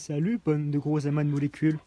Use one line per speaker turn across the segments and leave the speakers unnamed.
Salut, bonne de gros amas de molécules. Je suis Jack et aujourd'hui dans Johnny and Jack, je vais vous présenter mon chien. Il se nomme Champion, c'est un collet. Il écoute très bien, regardez. Assis. Assis. Voilà. Donne la patte. Oui. Voilà, c'était tout. Au revoir les gens.
Poupi poupi poupi pou, poupi poupi poupi pou, poupi poupi poupi pou, poupi poupi poupi pou, poupi poupi poupi poupi pou, poupi poupi poupi pou, poupi poupi poupi pou, poupi poupi poupi pou, poupi poupi poupi poupi pou, poupi poupi poupi pou, poupi poupi poupi pou, poupi poupi poupi pou, poupi poupi poupi poupi pou, poupi poupi poupi pou, poupi poupi poupi pou, poupi poupi poupi pou, poupi poupi poupi poupi pou, poupi poupi poupi pou, poupi poupi poupi pou, poupi poupi poupi pou, poupi poupi poupi poupi pou, poupi poupi poupi pou, poupi poupi poupi pou, poupi poupi poupi pou, poupi poupi poupi poupi pou, poupi poupi poupi pou, poupi poupi poupi pou, poupi poupi poupi pou, poupi poupi poupi poupi pou, poupi poupi poupi pou, poupi poupi poupi pou, poupi poupi poupi pou, poupi poupi poupi poupi pou, poupi poupi poupi pou, poupi poupi poupi pou, poupi poupi poupi pou, poupi poupi poupi poupi pou, poupi poupi poupi pou, poupi poupi poupi pou, poupi poupi poupi pou, poupi poupi poupi poupi pou, poupi poupi poupi pou, poupi poupi poupi pou, poupi poupi poupi pou, poupi poupi poupi poupi pou, poupi poupi poupi pou, poupi poupi poupi pou, poupi poupi poupi pou, poupi poupi poupi poupi pou, poupi poupi poupi pou, poupi poupi poupi pou, poupi poupi poupi pou, poupi poupi poupi poupi pou, poupi poupi poupi pou, poupi poupi poupi pou, poupi poupi poupi pou, poupi poupi poupi poupi pou, poupi poupi poupi pou, poupi poupi poupi pou, poupi poupi poupi pou, poupi poupi poupi poupi pou, poupi poupi poupi pou, poupi poupi poupi pou, poupi poupi poupi pou, poupi poupi poupi poupi pou, poupi poupi poupi pou, poupi poupi poupi pou, poupi poupi poupi pou, poupi poupi poupi poupi pou, poupi poupi poupi pou, poupi poupi poupi pou, poupi poupi poupi pou, poupi poupi poupi poupi pou, poupi poupi poupi pou, poupi poupi poupi pou, poupi poupi poupi pou, poupi poupi poupi poupi pou, poupi poupi poupi pou, poupi poupi poupi pou, poupi poupi poupi pou, poupi poupi poupi poupi pou, poupi poupi poupi pou, poupi poupi poupi pou, poupi poupi poupi pou, poupi poupi poupi poupi pou, poupi poupi poupi pou, poupi poupi poupi pou, poupi poupi poupi pou, poupi poupi poupi poupi pou,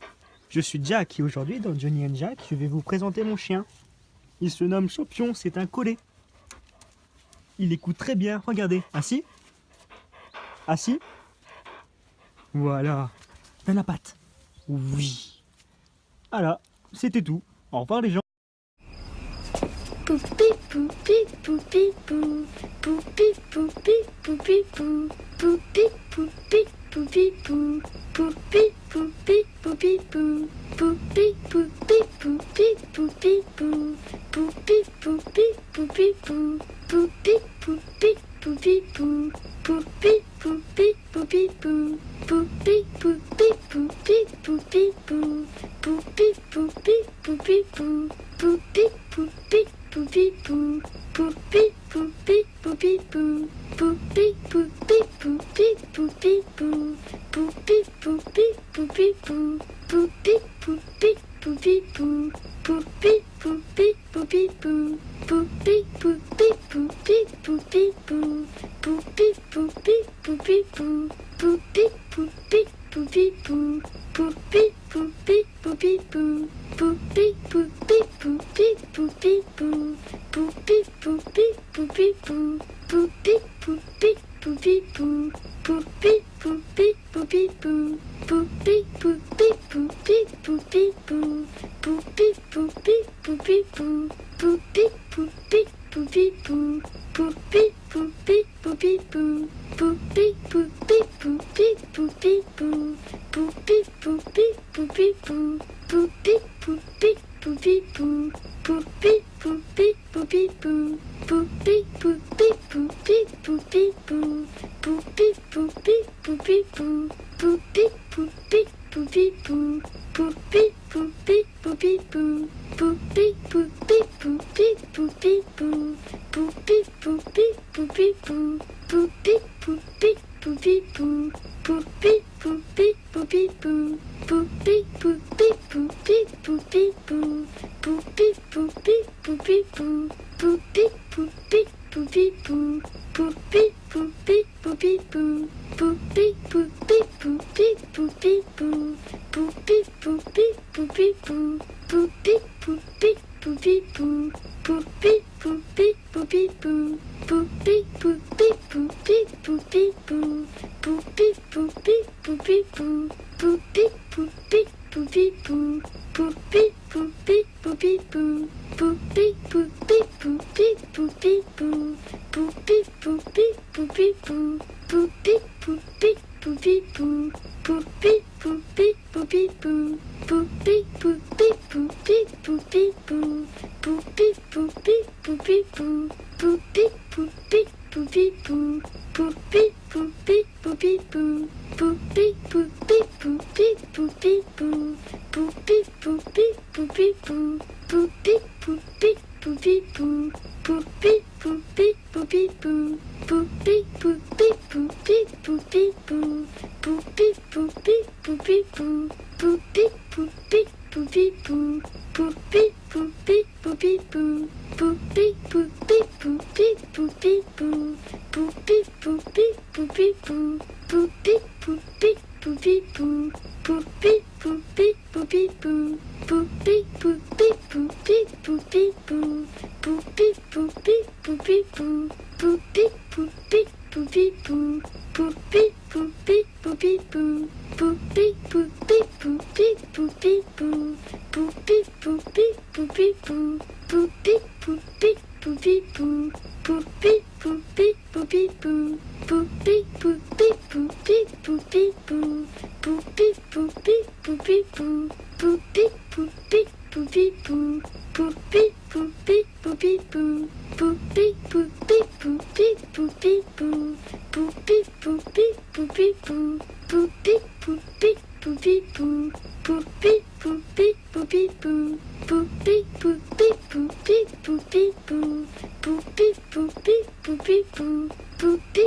poupi poupi poupi pou, poupi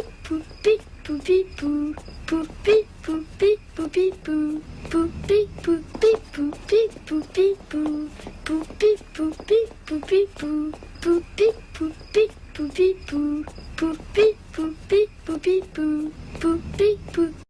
poupi poupi pou, poupi poupi poupi pou, poupi poupi poupi poupi pou, poupi poupi poupi pou, poupi poupi poupi pou, poupi poupi poupi pou, poupi poupi